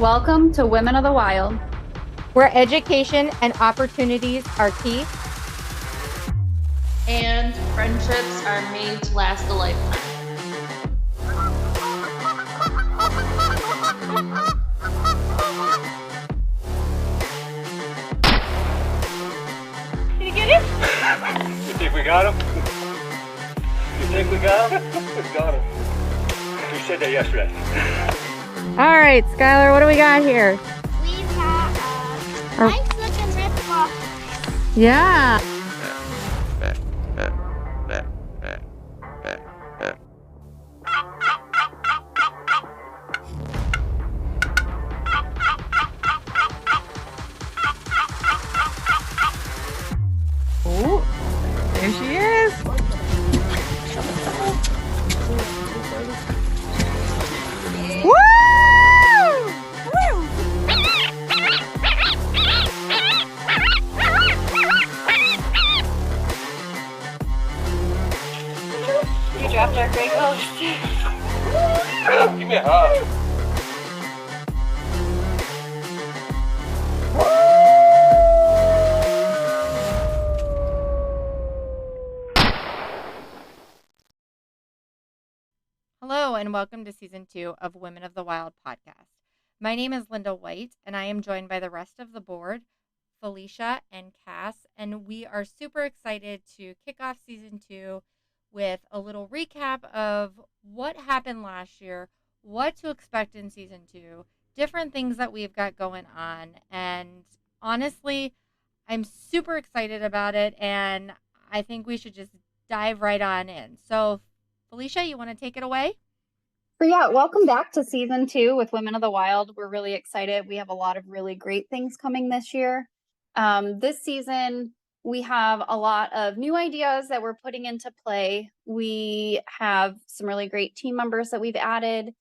Welcome to Women of the Wild, where education and opportunities are key, and friendships are made to last a lifetime. Did you get him? You think we got him? You think we got him? We got him. We said that yesterday. All right, Skylar, what do we got here? We've got a nice looking rip-off. Yeah. Oh, there she is. Woo! You dropped our great ghost. Give me a hug. Hello, and welcome to Season 2 of Women of the Wild podcast. My name is Linda White, and I am joined by the rest of the board, Felicia and Cass, and we are super excited to kick off Season 2 with a little recap of what happened last year, what to expect in Season 2, different things that we've got going on, and honestly, I'm super excited about it, and I think we should just dive right on in. So, Felicia, you want to take it away? So yeah, welcome back to Season 2 with Women of the Wild. We're really excited. We have a lot of really great things coming this year. This season, we have a lot of new ideas that we're putting into play. We have some really great team members that we've added.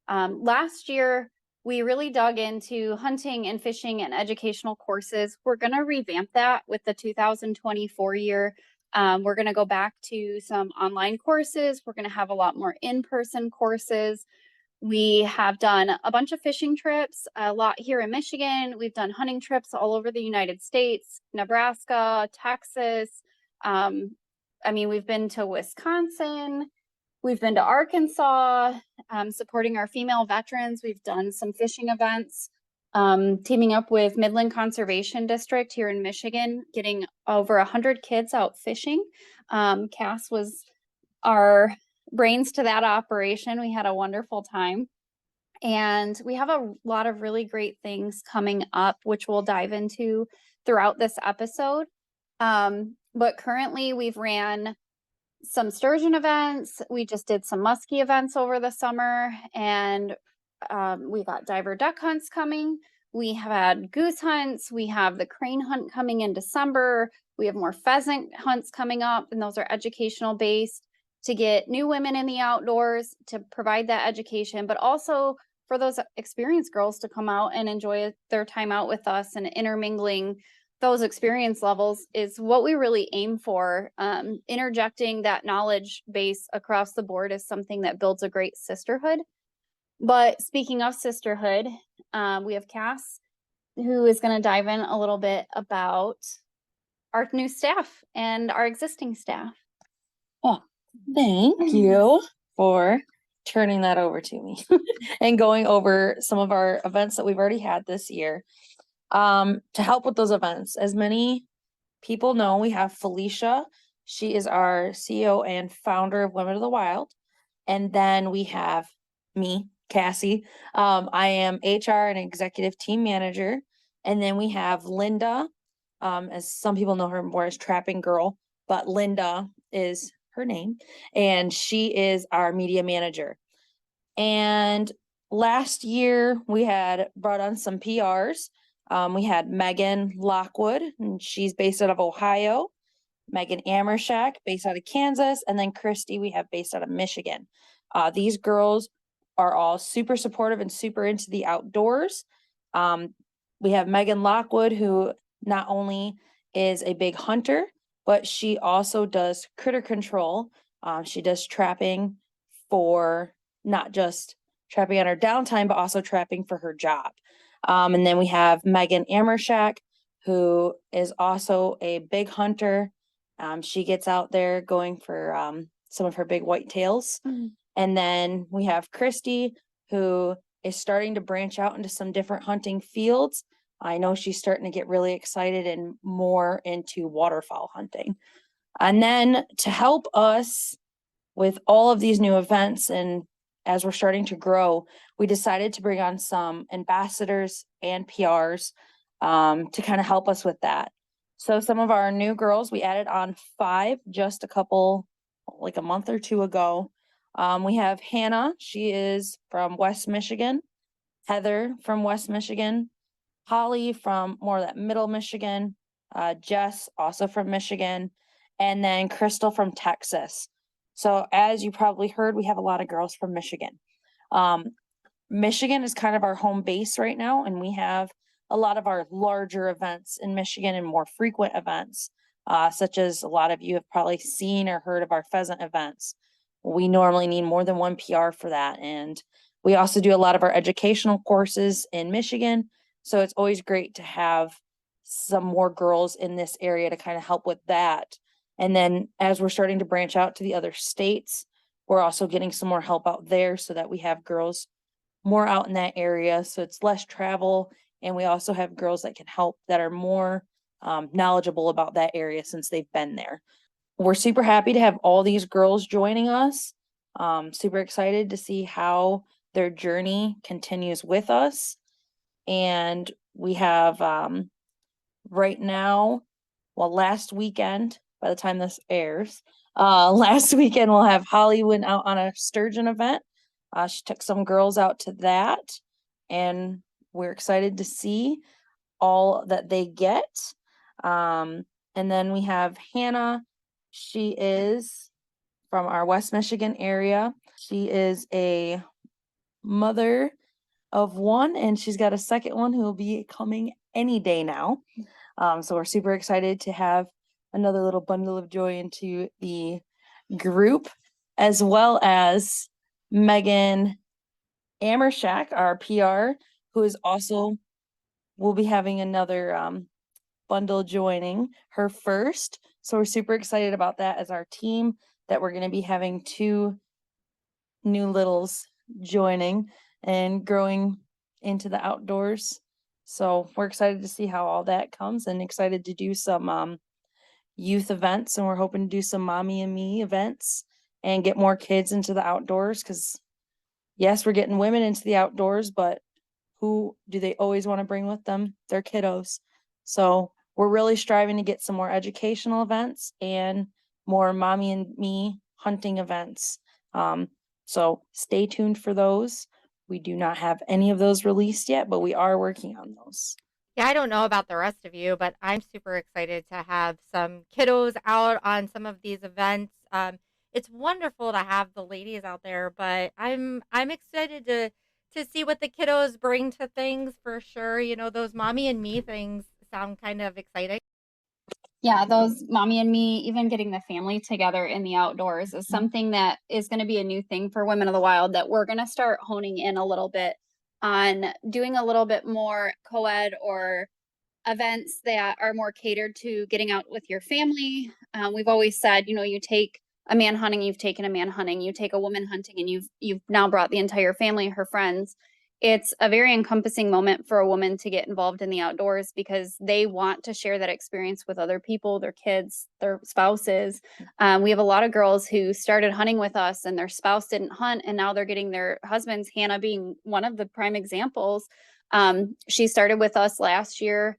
Last year, we really dug into hunting and fishing and educational courses. We're going to revamp that with the 2024 year. We're going to go back to some online courses. We're going to have a lot more in-person courses. We have done a bunch of fishing trips, a lot here in Michigan. We've done hunting trips all over the United States, Nebraska, Texas. We've been to Wisconsin. We've been to Arkansas, supporting our female veterans. We've done some fishing events. Teaming up with Midland Conservation District here in Michigan, getting over 100 kids out fishing. Cass was our brains to that operation. We had a wonderful time. And we have a lot of really great things coming up, which we'll dive into throughout this episode. But currently we've ran some sturgeon events. We just did some muskie events over the summer, and we got diver duck hunts coming. We have had goose hunts. We have the crane hunt coming in December. We have more pheasant hunts coming up, and those are educational based to get new women in the outdoors, to provide that education, but also for those experienced girls to come out and enjoy their time out with us. And intermingling those experience levels is what we really aim for. Interjecting that knowledge base across the board is something that builds a great sisterhood. But speaking of sisterhood, we have Cass, who is going to dive in a little bit about our new staff and our existing staff. Oh, thank you for turning that over to me and going over some of our events that we've already had this year. To help with those events, as many people know, we have Felicia. She is our CEO and founder of Women of the Wild. And then we have me, Cassie. I am HR and executive team manager. And then we have Linda, as some people know her more as Trapping Girl, but Linda is her name, and she is our media manager. And last year we had brought on some PRs. We had Megan Lockwood, and she's based out of Ohio. Megan Amershak, based out of Kansas, and then Christy we have based out of Michigan. These girls are all super supportive and super into the outdoors. We have Megan Lockwood, who not only is a big hunter, but she also does critter control. She does trapping for not just trapping on her downtime, but also trapping for her job. And then we have Megan Amershak, who is also a big hunter. She gets out there going for some of her big whitetails. And then we have Christy, who is starting to branch out into some different hunting fields. I know she's starting to get really excited and more into waterfowl hunting. And then to help us with all of these new events and as we're starting to grow, we decided to bring on some ambassadors and PRs to kind of help us with that. So some of our new girls, we added on 5 just like a month or 2 ago. We have Hannah, she is from West Michigan, Heather from West Michigan, Holly from more of that middle Michigan, Jess also from Michigan, and then Crystal from Texas. So as you probably heard, we have a lot of girls from Michigan. Michigan is kind of our home base right now, and we have a lot of our larger events in Michigan and more frequent events, such as a lot of you have probably seen or heard of our pheasant events. We normally need more than 1 PR for that. And we also do a lot of our educational courses in Michigan. So it's always great to have some more girls in this area to kind of help with that. And then as we're starting to branch out to the other states, we're also getting some more help out there so that we have girls more out in that area. So it's less travel. And we also have girls that can help that are more knowledgeable about that area since they've been there. We're super happy to have all these girls joining us. Super excited to see how their journey continues with us. And we have right now, last weekend, by the time this airs, last weekend we'll have Holly went out on a sturgeon event. She took some girls out to that, and we're excited to see all that they get. And then we have Hannah. She is from our West Michigan area. She is a mother of 1, and she's got a second one who will be coming any day now. So we're super excited to have another little bundle of joy into the group, as well as Megan Amershak, our PR, who is also will be having another bundle joining her first. So we're super excited about that as our team, that we're going to be having 2 new littles joining and growing into the outdoors. So we're excited to see how all that comes, and excited to do some youth events, and we're hoping to do some mommy and me events and get more kids into the outdoors, because yes, we're getting women into the outdoors, but who do they always want to bring with them? Their kiddos. So we're really striving to get some more educational events and more mommy and me hunting events. So stay tuned for those. We do not have any of those released yet, but we are working on those. Yeah, I don't know about the rest of you, but I'm super excited to have some kiddos out on some of these events. It's wonderful to have the ladies out there, but I'm excited to see what the kiddos bring to things for sure. You know, those mommy and me things sound kind of exciting. Yeah, those mommy and me, even getting the family together in the outdoors is something that is going to be a new thing for Women of the Wild, that we're going to start honing in a little bit on doing a little bit more co-ed or events that are more catered to getting out with your family. We've always said, you know, you take a man hunting, you've taken a man hunting, you take a woman hunting, and you've now brought the entire family, her friends. It's a very encompassing moment for a woman to get involved in the outdoors, because they want to share that experience with other people, their kids, their spouses. We have a lot of girls who started hunting with us and their spouse didn't hunt, and now they're getting their husbands, Hannah being one of the prime examples. She started with us last year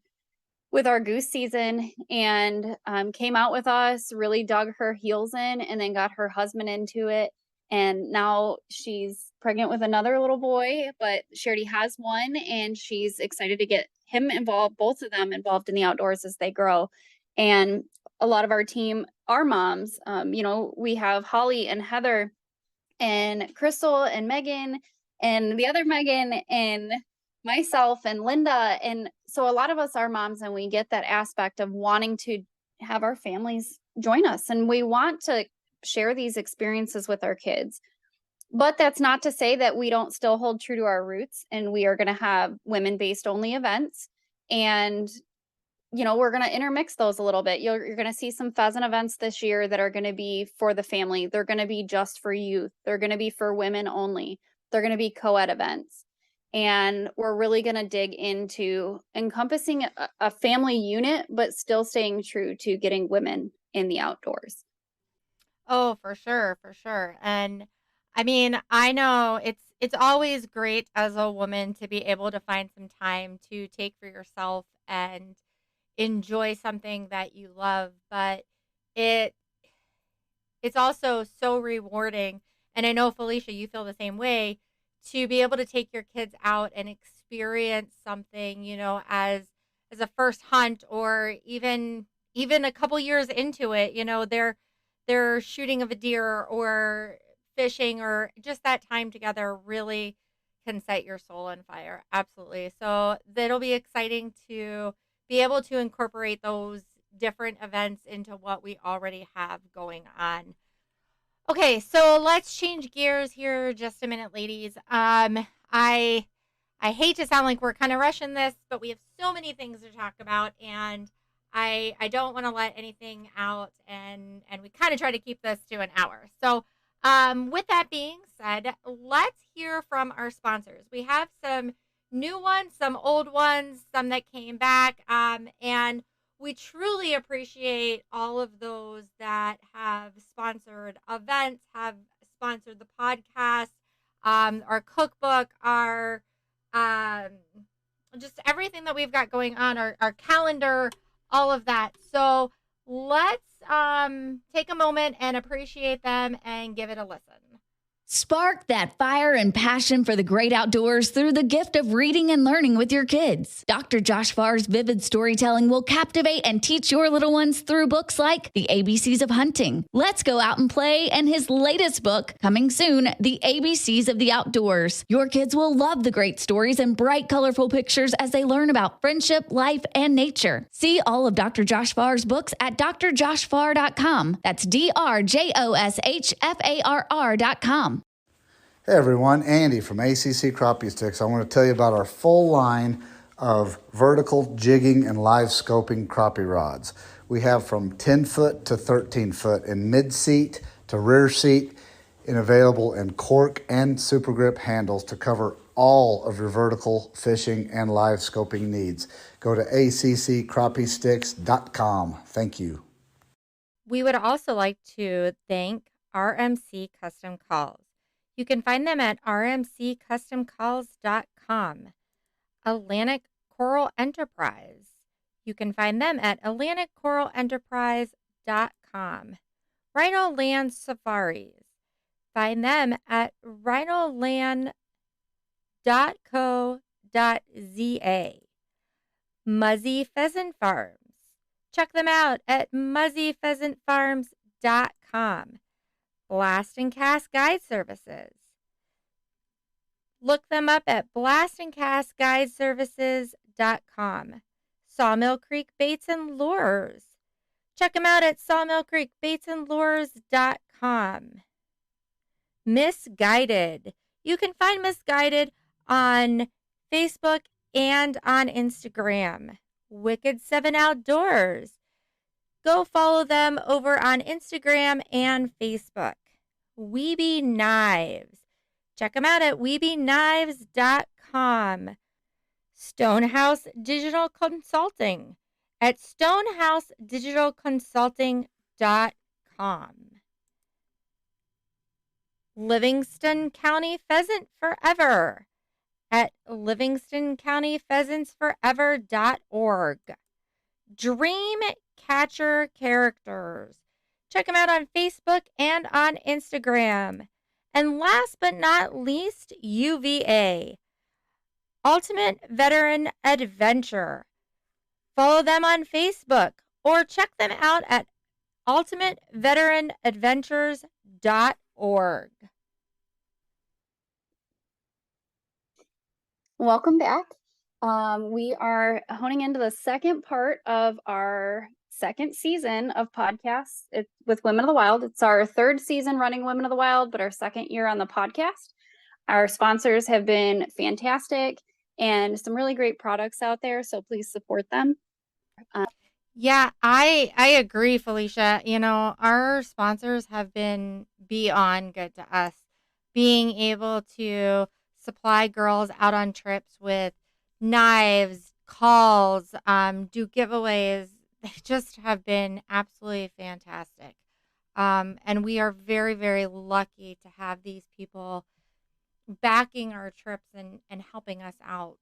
with our goose season, and came out with us, really dug her heels in, and then got her husband into it. And now she's pregnant with another little boy, but she already has one, and she's excited to get him involved, both of them involved in the outdoors as they grow. And a lot of our team are moms. You know, we have Holly and Heather and Crystal and Megan and the other Megan and myself and Linda. And so a lot of us are moms, and we get that aspect of wanting to have our families join us, and we want to share these experiences with our kids. But that's not to say that we don't still hold true to our roots, and we are going to have women-based only events. And we're going to intermix those a little bit. You're going to see some pheasant events this year that are going to be for the family. They're going to be just for youth. They're going to be for women only. They're going to be co-ed events. And we're really going to dig into encompassing a family unit, but still staying true to getting women in the outdoors. Oh, for sure, for sure. And I mean, I know it's always great as a woman to be able to find some time to take for yourself and enjoy something that you love, but it it's also so rewarding. And I know, Felicia, you feel the same way, to be able to take your kids out and experience something, as a first hunt, or even a couple years into it, they're shooting of a deer or fishing, or just that time together really can set your soul on fire. Absolutely. So that'll be exciting to be able to incorporate those different events into what we already have going on. Okay, so let's change gears here just a minute, ladies. I hate to sound like we're kind of rushing this, but we have so many things to talk about, and I don't want to let anything out, and we kind of try to keep this to an hour. So, with that being said, let's hear from our sponsors. We have some new ones, some old ones, some that came back, and we truly appreciate all of those that have sponsored events, have sponsored the podcast, our cookbook, our um, just everything that we've got going on, our calendar, all of that. So let's take a moment and appreciate them and give it a listen. Spark that fire and passion for the great outdoors through the gift of reading and learning with your kids. Dr. Josh Farr's vivid storytelling will captivate and teach your little ones through books like The ABCs of Hunting, Let's Go Out and Play, and his latest book, coming soon, The ABCs of the Outdoors. Your kids will love the great stories and bright, colorful pictures as they learn about friendship, life, and nature. See all of Dr. Josh Farr's books at drjoshfarr.com. That's drjoshfarr.com. Hey everyone, Andy from ACC Crappie Sticks. I want to tell you about our full line of vertical jigging and live scoping crappie rods. We have from 10 foot to 13 foot in mid-seat to rear seat, and available in cork and super grip handles to cover all of your vertical fishing and live scoping needs. Go to accrappiesticks.com. Thank you. We would also like to thank RMC Custom Calls. You can find them at rmccustomcalls.com. Atlantic Coral Enterprise. You can find them at atlanticcoralenterprise.com. Rhino Land Safaris. Find them at rhinoland.co.za. Muzzy Pheasant Farms. Check them out at muzzypheasantfarms.com. Blast and Cast Guide Services. Look them up at blastandcastguideservices.com. Sawmill Creek Baits and Lures. Check them out at sawmillcreekbaitsandlures.com. Misguided. You can find Misguided on Facebook and on Instagram. Wicked 7 Outdoors. Go follow them over on Instagram and Facebook. Weeby Knives. Check them out at weebyknives.com. Stonehouse Digital Consulting at stonehousedigitalconsulting.com. Livingston County Pheasant Forever at livingstoncountypheasantsforever.org. Dream Catcher Characters. Check them out on Facebook and on Instagram. And last but not least, UVA, Ultimate Veteran Adventure. Follow them on Facebook or check them out at ultimateveteranadventures.org. Welcome back. We are honing into the second part of our second season of podcasts with Women of the Wild. It's our third season running Women of the Wild, but our second year on the podcast. Our sponsors have been fantastic and some really great products out there, so please support them. Yeah, I agree, Felicia. You know, our sponsors have been beyond good to us. Being able to supply girls out on trips with knives, calls, do giveaways, they just have been absolutely fantastic. And we are very, very lucky to have these people backing our trips and helping us out.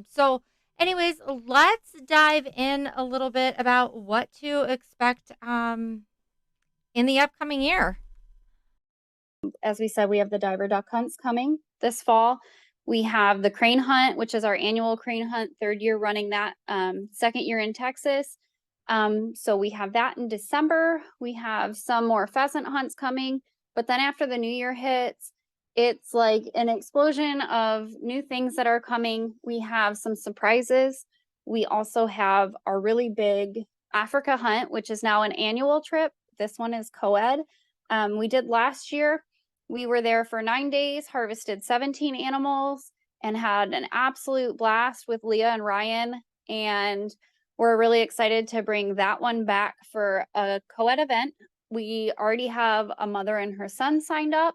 So anyways, let's dive in a little bit about what to expect in the upcoming year. As we said, we have the diver duck hunts coming this fall. We have the crane hunt, which is our annual crane hunt, third year running that, second year in Texas. So we have that in December. We have some more pheasant hunts coming, but then after the new year hits, it's like an explosion of new things that are coming. We have some surprises. We also have our really big Africa hunt, which is now an annual trip. This one is co-ed. We did last year. We were there for 9 days, harvested 17 animals, and had an absolute blast with Leah and Ryan. And we're really excited to bring that one back for a co-ed event. We already have a mother and her son signed up.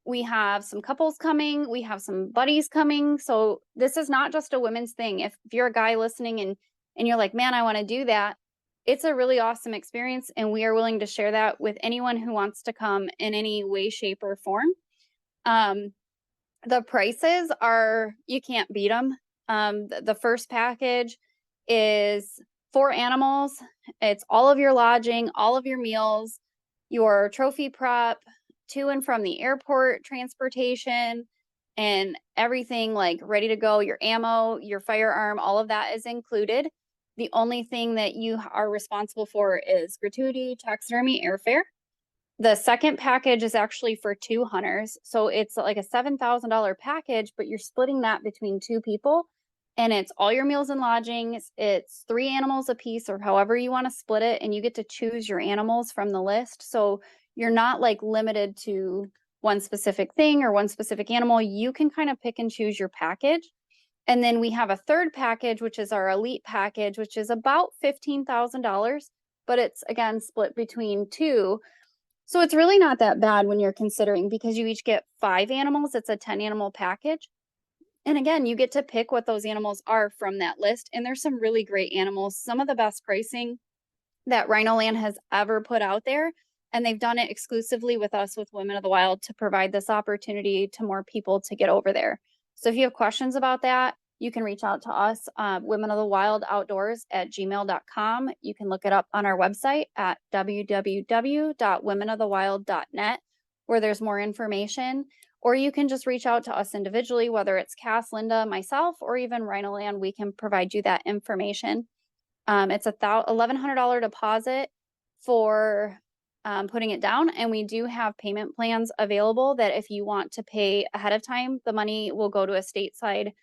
We have some couples coming. We have some buddies coming. So this is not just a women's thing. If you're a guy listening and you're like, man, I want to do that, it's a really awesome experience. And we are willing to share that with anyone who wants to come in any way, shape, or form. The prices are, you can't beat them. The first package is 4 animals. It's all of your lodging, all of your meals, your trophy prep, to and from the airport transportation, and everything like ready to go, your ammo, your firearm, all of that is included. The only thing that you are responsible for is gratuity, taxidermy, airfare. The second package is actually for 2 hunters. So it's like a $7,000 package, but you're splitting that between 2 people. And it's all your meals and lodgings. It's 3 animals a piece, or however you want to split it. And you get to choose your animals from the list. So you're not like limited to one specific thing or one specific animal. You can kind of pick and choose your package. And then we have a third package, which is our elite package, which is about $15,000, but it's again split between 2. So it's really not that bad when you're considering, because you each get 5 animals. It's a 10 animal package. And again, you get to pick what those animals are from that list. And there's some really great animals, some of the best pricing that Rhino Land has ever put out there. And they've done it exclusively with us, with Women of the Wild, to provide this opportunity to more people to get over there. So if you have questions about that, you can reach out to us, womenofthewildoutdoors@gmail.com. You can look it up on our website at www.womenofthewild.net, where there's more information. Or you can just reach out to us individually, whether it's Cass, Linda, myself, or even Rhino Land. We can provide you that information. It's a $1,100 deposit for putting it down. And we do have payment plans available that if you want to pay ahead of time, the money will go to a stateside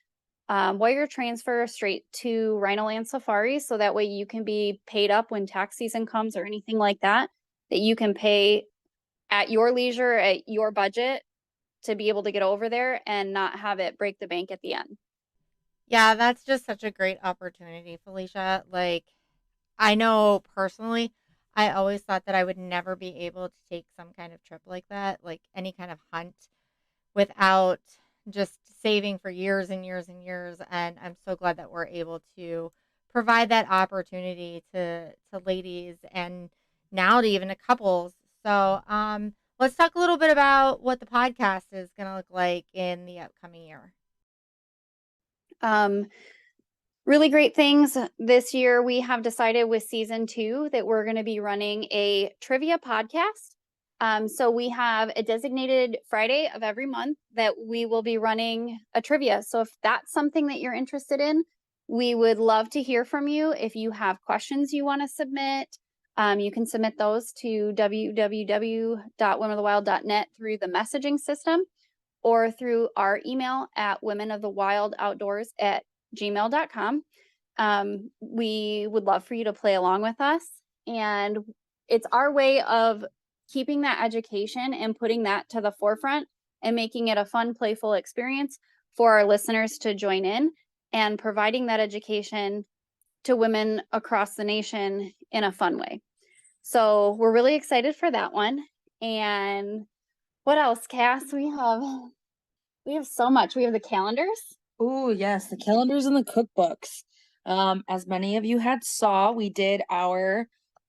wire transfer straight to Rhino Land Safari. So that way you can be paid up when tax season comes or anything like that, that you can pay at your leisure, at your budget, to be able to get over there and not have it break the bank at the end. Yeah, that's just such a great opportunity, Felicia. Like, I know personally, I always thought that I would never be able to take some kind of trip like that, like any kind of hunt, without just saving for years and years and years. And I'm so glad that we're able to provide that opportunity to ladies, and now to even to couples. So let's talk a little bit about what the podcast is going to look like in the upcoming year. Really great things this year. We have decided with season 2 that we're going to be running a trivia podcast. So we have a designated Friday of every month that we will be running a trivia. So if that's something that you're interested in, we would love to hear from you. If you have questions you want to submit, you can submit those to www.womenofthewild.net through the messaging system, or through our email at womenofthewildoutdoors@gmail.com. We would love for you to play along with us. And it's our way of keeping that education and putting that to the forefront and making it a fun, playful experience for our listeners to join in and providing that education to women across the nation in a fun way. So we're really excited for that one. And what else, Cass? We have so much. We have the calendars. Oh, yes, the calendars and the cookbooks. As many of you had saw, we did our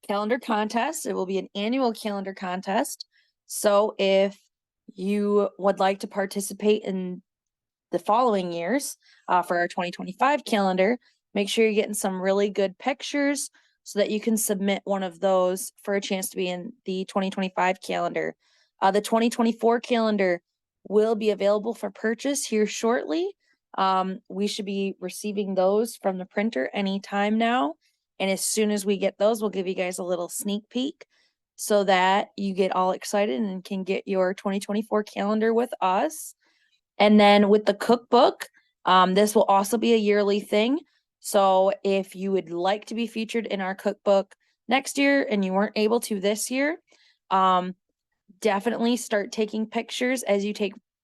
calendar contest. It will be an annual calendar contest. So if you would like to participate in the following years for our 2025 calendar, make sure you're getting some really good pictures so that you can submit one of those for a chance to be in the 2025 calendar. The 2024 calendar will be available for purchase here shortly. We should be receiving those from the printer anytime now. And as soon as we get those, we'll give you guys a little sneak peek so that you get all excited and can get your 2024 calendar with us. And then with the cookbook, this will also be a yearly thing. So if you would like to be featured in our cookbook next year and you weren't able to this year, definitely start taking pictures as you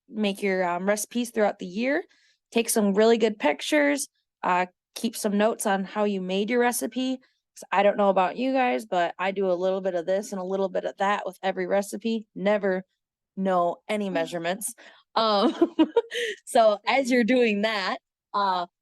make your recipes throughout the year. Take some really good pictures. Keep some notes on how you made your recipe. I don't know about you guys, but I do a little bit of this and a little bit of that with every recipe. Never know any measurements. So as you're doing that,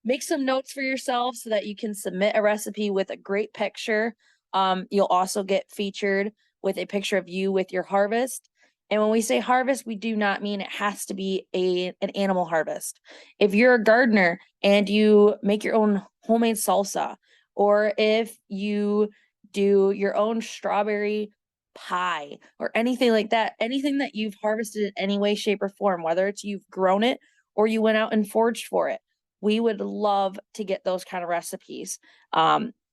make some notes for yourself so that you can submit a recipe with a great picture. You'll also get featured with a picture of you with your harvest. And when we say harvest, we do not mean it has to be an animal harvest. If you're a gardener and you make your own homemade salsa, or if you do your own strawberry pie or anything like that, anything that you've harvested in any way, shape, or form, whether it's you've grown it or you went out and foraged for it, we would love to get those kind of recipes.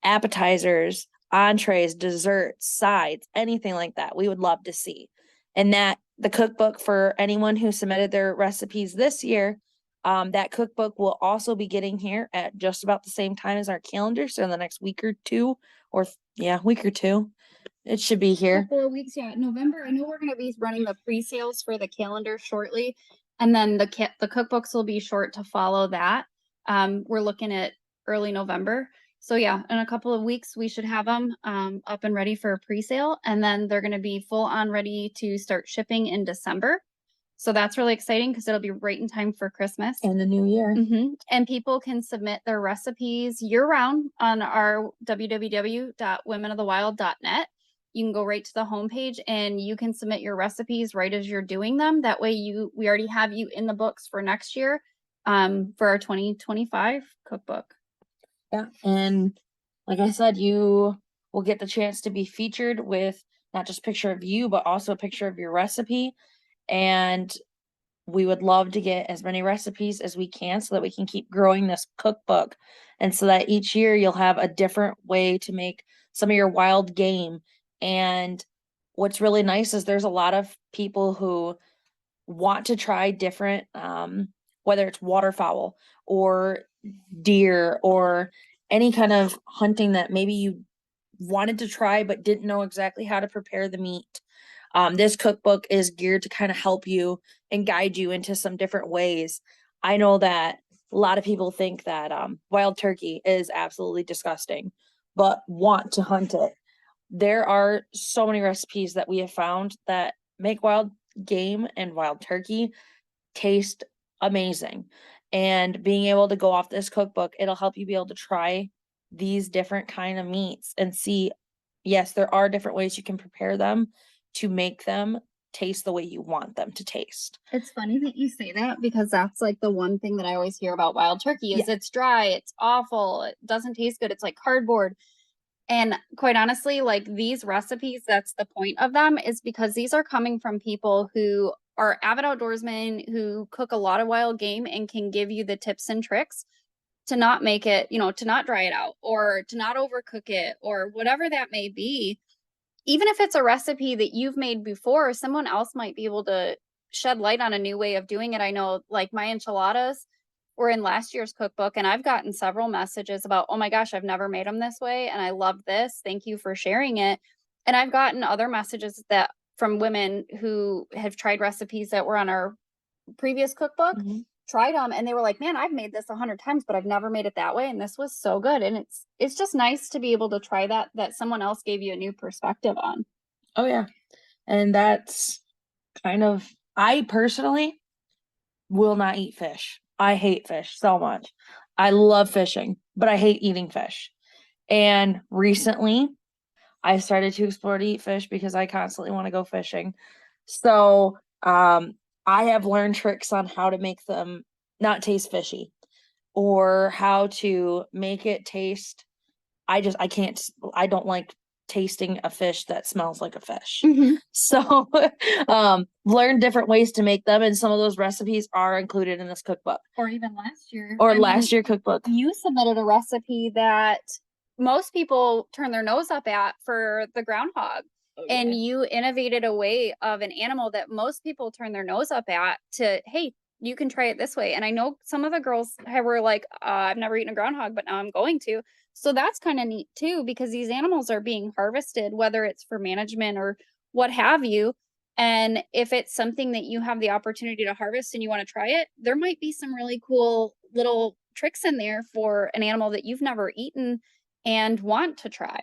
Appetizers, entrees, desserts, sides, anything like that, we would love to see. And that the cookbook for anyone who submitted their recipes this year, that cookbook will also be getting here at just about the same time as our calendar. So in the next week or two, week or two, it should be here. Couple of weeks, yeah. November. I know we're going to be running the pre-sales for the calendar shortly, and then the cookbooks will be short to follow that. We're looking at early November. So yeah, in a couple of weeks we should have them up and ready for a pre-sale, and then they're going to be full on ready to start shipping in December. So that's really exciting because it'll be right in time for Christmas and the new year. And people can submit their recipes year round on our www.womenofthewild.net. You can go right to the homepage and you can submit your recipes right as you're doing them. That way we already have you in the books for next year for our 2025 cookbook. Yeah. And like I said, you will get the chance to be featured with not just a picture of you, but also a picture of your recipe. And we would love to get as many recipes as we can so that we can keep growing this cookbook. And so that each year you'll have a different way to make some of your wild game. And what's really nice is there's a lot of people who want to try different, whether it's waterfowl or deer or any kind of hunting that maybe you wanted to try but didn't know exactly how to prepare the meat. This cookbook is geared to kind of help you and guide you into some different ways. I know that a lot of people think that wild turkey is absolutely disgusting, but want to hunt it. There are so many recipes that we have found that make wild game and wild turkey taste amazing. And being able to go off this cookbook, it'll help you be able to try these different kind of meats and see, yes, there are different ways you can prepare them to make them taste the way you want them to taste. It's funny that you say that because that's like the one thing that I always hear about wild turkey is it's dry, it's awful, it doesn't taste good, it's like cardboard. And quite honestly, like these recipes, that's the point of them, is because these are coming from people who are avid outdoorsmen who cook a lot of wild game and can give you the tips and tricks to not make it, to not dry it out or to not overcook it or whatever that may be. Even if it's a recipe that you've made before, someone else might be able to shed light on a new way of doing it. I know like my enchiladas were in last year's cookbook, and I've gotten several messages about, oh my gosh, I've never made them this way, and I love this. Thank you for sharing it. And I've gotten other messages that from women who have tried recipes that were on our previous cookbook, tried them, and they were like, man, I've made this 100 times, but I've never made it that way, and this was so good. And it's just nice to be able to try that someone else gave you a new perspective on. Oh yeah. And that's kind of, I personally will not eat fish. I hate fish so much. I love fishing, but I hate eating fish. And recently I started to explore to eat fish because I constantly want to go fishing. So I have learned tricks on how to make them not taste fishy, or how to make it taste. I don't like tasting a fish that smells like a fish. So learn different ways to make them, and some of those recipes are included in this cookbook. Or even last year. Last year cookbook. You submitted a recipe that most people turn their nose up at for the groundhog. And you innovated a way of an animal that most people turn their nose up at to, hey, you can try it this way. And I know some of the girls were like, I've never eaten a groundhog, but now I'm going to. So that's kind of neat too, because these animals are being harvested, whether it's for management or what have you. And if it's something that you have the opportunity to harvest and you want to try it, there might be some really cool little tricks in there for an animal that you've never eaten and want to try.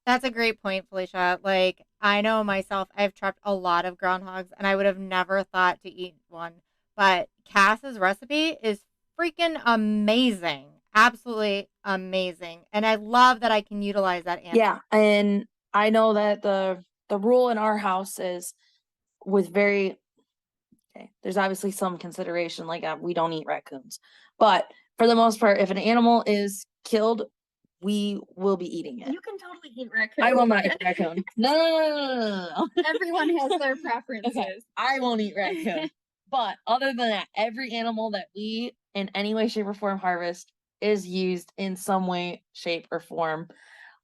That's a great point, Felicia. Like, I know myself, I've trapped a lot of groundhogs, and I would have never thought to eat one. But Cass's recipe is freaking amazing. Absolutely amazing. And I love that I can utilize that animal. Yeah, and I know that the rule in our house is there's obviously some consideration, like we don't eat raccoons. But for the most part, if an animal is killed, we will be eating it. You can totally eat raccoon. I will not eat raccoon. No. Everyone has their preferences. Okay. I won't eat raccoon. But other than that, every animal that we in any way, shape, or form harvest is used in some way, shape, or form.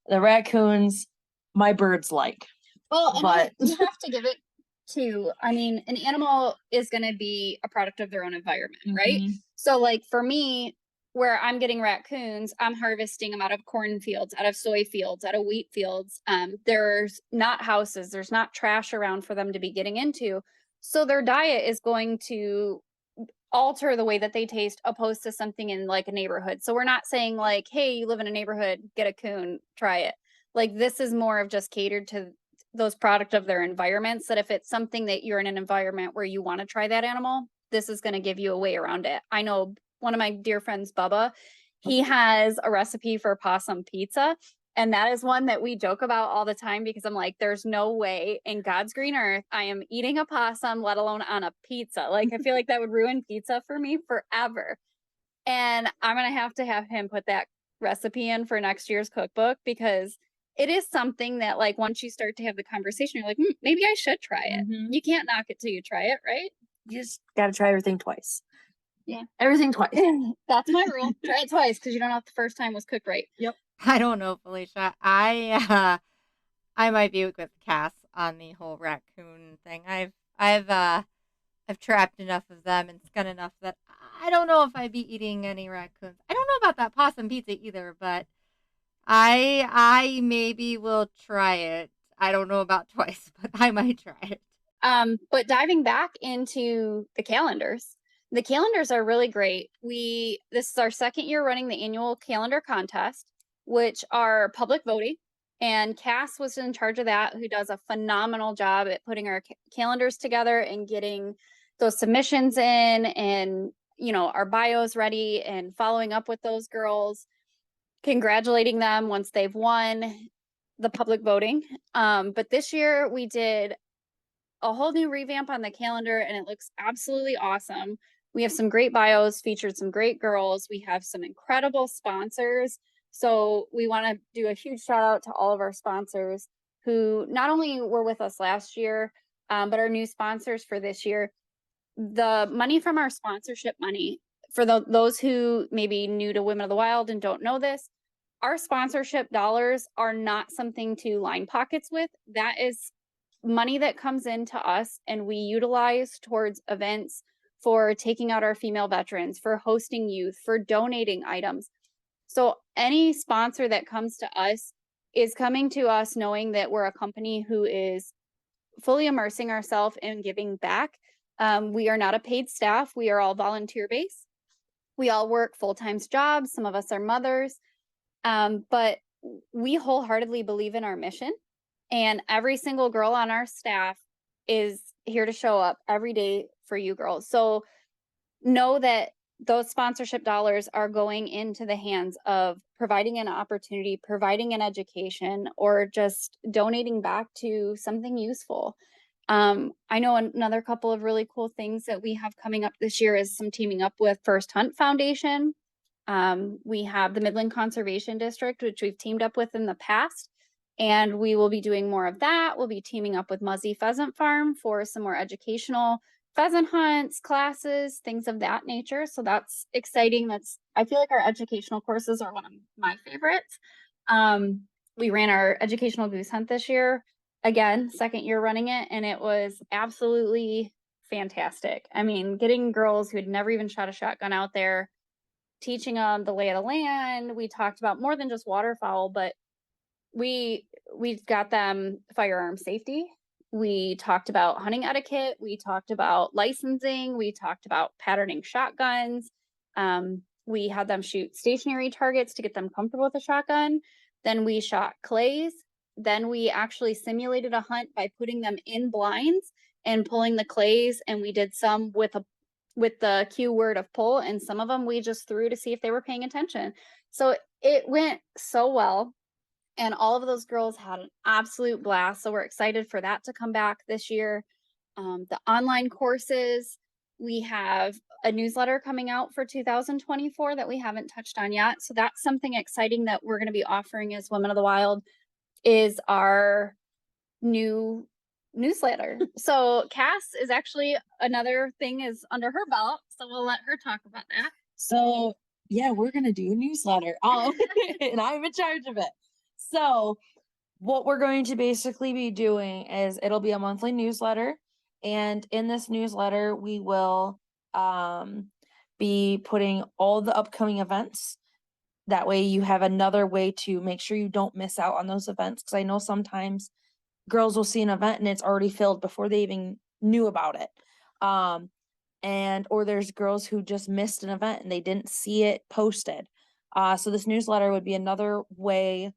The raccoons, my birds like. Well, but you have to give it to, I mean, an animal is going to be a product of their own environment, right? So like for me, where I'm getting raccoons, I'm harvesting them out of cornfields, out of soy fields, out of wheat fields. There's not houses, there's not trash around for them to be getting into. So their diet is going to alter the way that they taste, opposed to something in like a neighborhood. So we're not saying like, hey, you live in a neighborhood, get a coon, try it. Like this is more of just catered to those product of their environments, that if it's something that you're in an environment where you want to try that animal, this is going to give you a way around it. I know one of my dear friends, Bubba, he has a recipe for possum pizza. And that is one that we joke about all the time, because I'm like, there's no way in God's green earth I am eating a possum, let alone on a pizza. Like, I feel like that would ruin pizza for me forever. And I'm going to have him put that recipe in for next year's cookbook, because it is something that, like, once you start to have the conversation, you're like, maybe I should try it. You can't knock it till you try it, right? You just got to try everything twice. Yeah. Everything twice. That's my rule. Try it twice, because you don't know if the first time was cooked right. Yep. I don't know, Felicia. I might be with Cass on the whole raccoon thing. I've trapped enough of them and skun enough that I don't know if I'd be eating any raccoons. I don't know about that possum pizza either, but I maybe will try it. I don't know about twice, but I might try it. But diving back into the calendars are really great. This is our second year running the annual calendar contest, which are public voting, and Cass was in charge of that, who does a phenomenal job at putting our calendars together and getting those submissions in, and our bios ready, and following up with those girls, congratulating them once they've won the public voting. But this year we did a whole new revamp on the calendar, and it looks absolutely awesome. We have some great bios, featured some great girls. We have some incredible sponsors. So we want to do a huge shout out to all of our sponsors who not only were with us last year, but are new sponsors for this year. The money from our sponsorship money, for those who may be new to Women of the Wild and don't know this, our sponsorship dollars are not something to line pockets with. That is money that comes into us and we utilize towards events for taking out our female veterans, for hosting youth, for donating items. So any sponsor that comes to us is coming to us knowing that we're a company who is fully immersing ourselves in giving back. We are not a paid staff. We are all volunteer based. We all work full-time jobs. Some of us are mothers. But we wholeheartedly believe in our mission, and every single girl on our staff is here to show up every day for you girls. So know that those sponsorship dollars are going into the hands of providing an opportunity, providing an education, or just donating back to something useful. I know another couple of really cool things that we have coming up this year is some teaming up with First Hunt Foundation. We have the Midland Conservation District, which we've teamed up with in the past, and we will be doing more of that. We'll be teaming up with Muzzy Pheasant Farm for some more educational pheasant hunts, classes, things of that nature. So that's exciting. I feel like our educational courses are one of my favorites. We ran our educational goose hunt this year, again, second year running it, and it was absolutely fantastic. I mean, getting girls who had never even shot a shotgun out there, teaching them the lay of the land. We talked about more than just waterfowl, but we got them firearm safety. We talked about hunting etiquette. We talked about licensing. We talked about patterning shotguns. We had them shoot stationary targets to get them comfortable with a shotgun. Then we shot clays. Then we actually simulated a hunt by putting them in blinds and pulling the clays. And we did some with the cue word of pull, and some of them we just threw to see if they were paying attention. So it went so well. And all of those girls had an absolute blast. So we're excited for that to come back this year. The online courses, we have a newsletter coming out for 2024 that we haven't touched on yet. So that's something exciting that we're going to be offering as Women of the Wild, is our new newsletter. So Cass is actually, another thing is under her belt. So we'll let her talk about that. So yeah, we're gonna do a newsletter. And I'm in charge of it. So what we're going to basically be doing is it'll be a monthly newsletter. And in this newsletter, we will be putting all the upcoming events. That way you have another way to make sure you don't miss out on those events. Because I know sometimes girls will see an event and it's already filled before they even knew about it. Or there's girls who just missed an event and they didn't see it posted. So this newsletter would be another way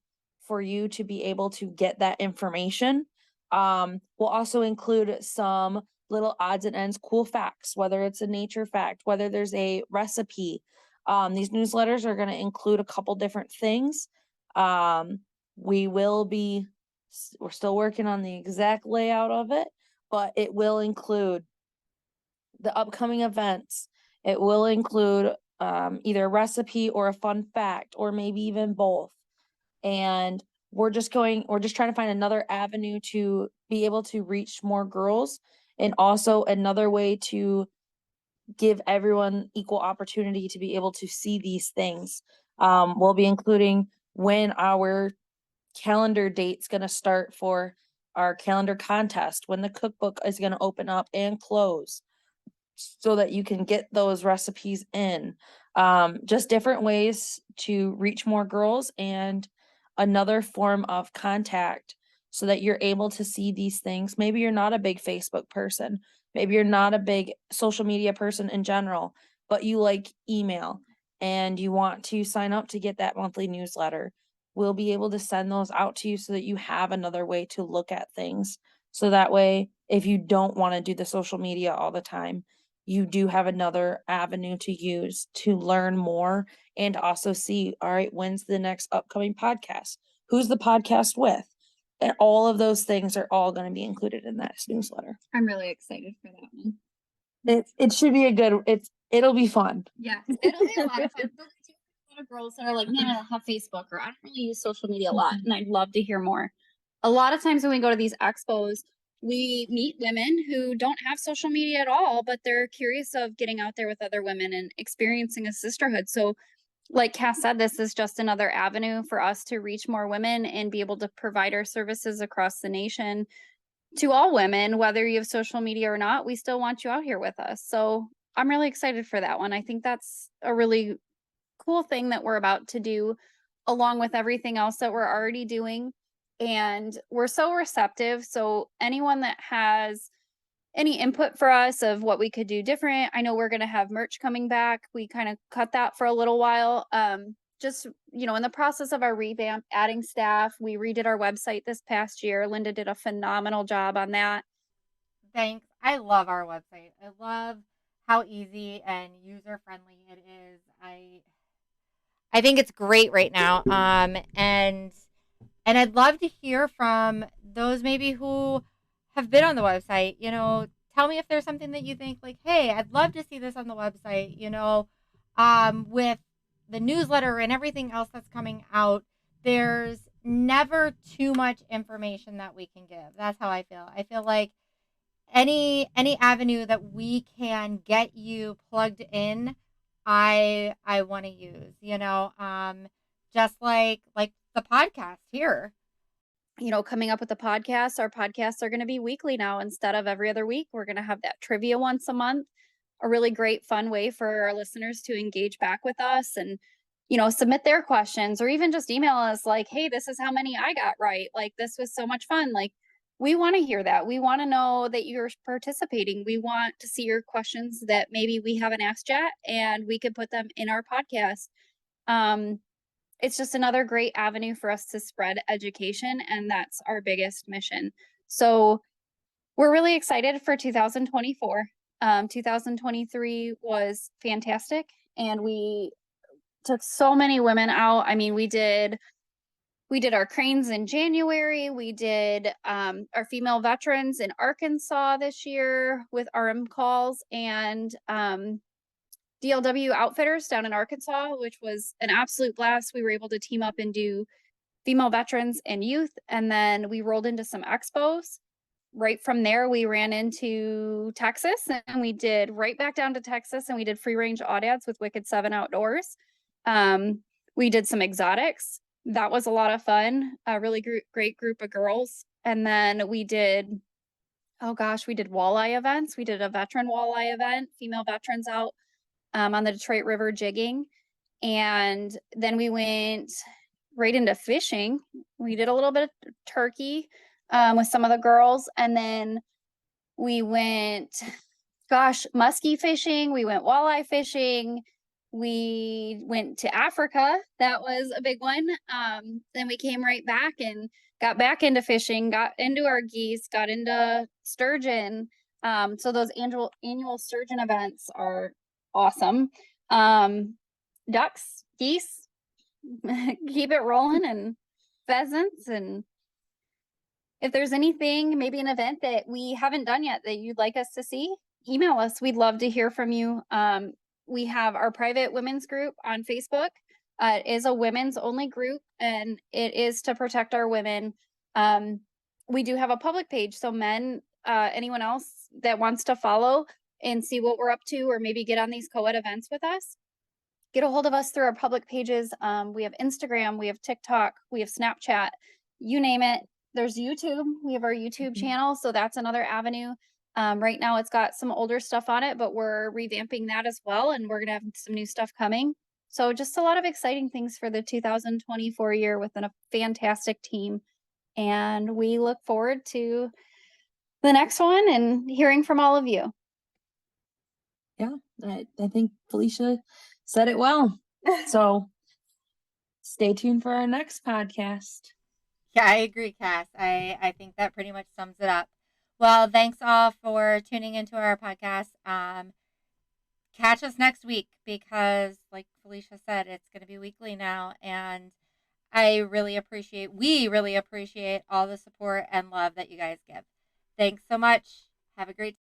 for you to be able to get that information. We'll also include some little odds and ends, cool facts, whether it's a nature fact, whether there's a recipe. These newsletters are going to include a couple different things. We're still working on the exact layout of it, but it will include the upcoming events. It will include either a recipe or a fun fact, or maybe even both. And we're just trying to find another avenue to be able to reach more girls, and also another way to give everyone equal opportunity to be able to see these things. We'll be including when our calendar date's going to start for our calendar contest, when the cookbook is going to open up and close, so that you can get those recipes in. Just different ways to reach more girls, and another form of contact so that you're able to see these things. Maybe you're not a big Facebook person. Maybe you're not a big social media person in general, but you like email and you want to sign up to get that monthly newsletter. We'll be able to send those out to you so that you have another way to look at things. So that way, if you don't want to do the social media all the time, you do have another avenue to use to learn more, and also see, all right, when's the next upcoming podcast? Who's the podcast with? And all of those things are all going to be included in that newsletter. I'm really excited for that one. It should be it'll be fun. Yeah, it'll be a lot of fun. There's a lot of girls that are like, man, I don't have Facebook, or I don't really use social media a lot, and I'd love to hear more. A lot of times when we go to these expos, we meet women who don't have social media at all, but they're curious of getting out there with other women and experiencing a sisterhood. So like Cass said, this is just another avenue for us to reach more women and be able to provide our services across the nation to all women, whether you have social media or not. We still want you out here with us. So I'm really excited for that one. I think that's a really cool thing that we're about to do along with everything else that we're already doing. And we're so receptive. So anyone that has any input for us of what we could do different, I know we're going to have merch coming back. We kind of cut that for a little while. Just, in the process of our revamp, adding staff, we redid our website this past year. Linda did a phenomenal job on that. Thanks. I love our website. I love how easy and user friendly it is. I think it's great right now. And I'd love to hear from those maybe who have been on the website. Tell me if there's something that you think like, hey, I'd love to see this on the website. With the newsletter and everything else that's coming out, there's never too much information that we can give. That's how I feel. I feel like any avenue that we can get you plugged in, I want to use, just like the podcast here. Coming up with the podcast, our podcasts are going to be weekly now instead of every other week. We're going to have that trivia once a month, a really great fun way for our listeners to engage back with us and, submit their questions or even just email us like, hey, this is how many I got right. Like, this was so much fun. Like, we want to hear that. We want to know that you're participating. We want to see your questions that maybe we haven't asked yet and we could put them in our podcast. It's just another great avenue for us to spread education, and that's our biggest mission. So we're really excited for 2024. 2023 was fantastic, and we took so many women out. I mean, we did our cranes in January. We did our female veterans in Arkansas this year with RM calls, and DLW Outfitters down in Arkansas, which was an absolute blast. We were able to team up and do female veterans and youth. And then we rolled into some expos. Right from there, we ran into Texas and we did right back down to Texas and we did free range audads with Wicked 7 Outdoors. We did some exotics. That was a lot of fun. A really great group of girls. And then we did walleye events. We did a veteran walleye event, female veterans out on the Detroit River jigging. And then we went right into fishing. We did a little bit of turkey with some of the girls. And then we went, muskie fishing. We went walleye fishing. We went to Africa. That was a big one. Then we came right back and got back into fishing, got into our geese, got into sturgeon. So those annual sturgeon events are awesome. Ducks, geese, keep it rolling, and pheasants. And if there's anything, maybe an event that we haven't done yet that you'd like us to see, email us. We'd love to hear from you. We have our private women's group on Facebook. It is a women's only group, and it is to protect our women. We do have a public page, so men, anyone else that wants to follow and see what we're up to, or maybe get on these co-ed events with us, get a hold of us through our public pages. We have Instagram, we have TikTok, we have Snapchat, you name it. There's YouTube. We have our YouTube channel, so that's another avenue. Right now it's got some older stuff on it, but we're revamping that as well, and we're gonna have some new stuff coming. So just a lot of exciting things for the 2024 year with a fantastic team. And we look forward to the next one and hearing from all of you. Yeah, I think Felicia said it well. So stay tuned for our next podcast. Yeah, I agree, Cass. I think that pretty much sums it up. Well, thanks all for tuning into our podcast. Catch us next week because, like Felicia said, it's going to be weekly now. And we really appreciate all the support and love that you guys give. Thanks so much. Have a great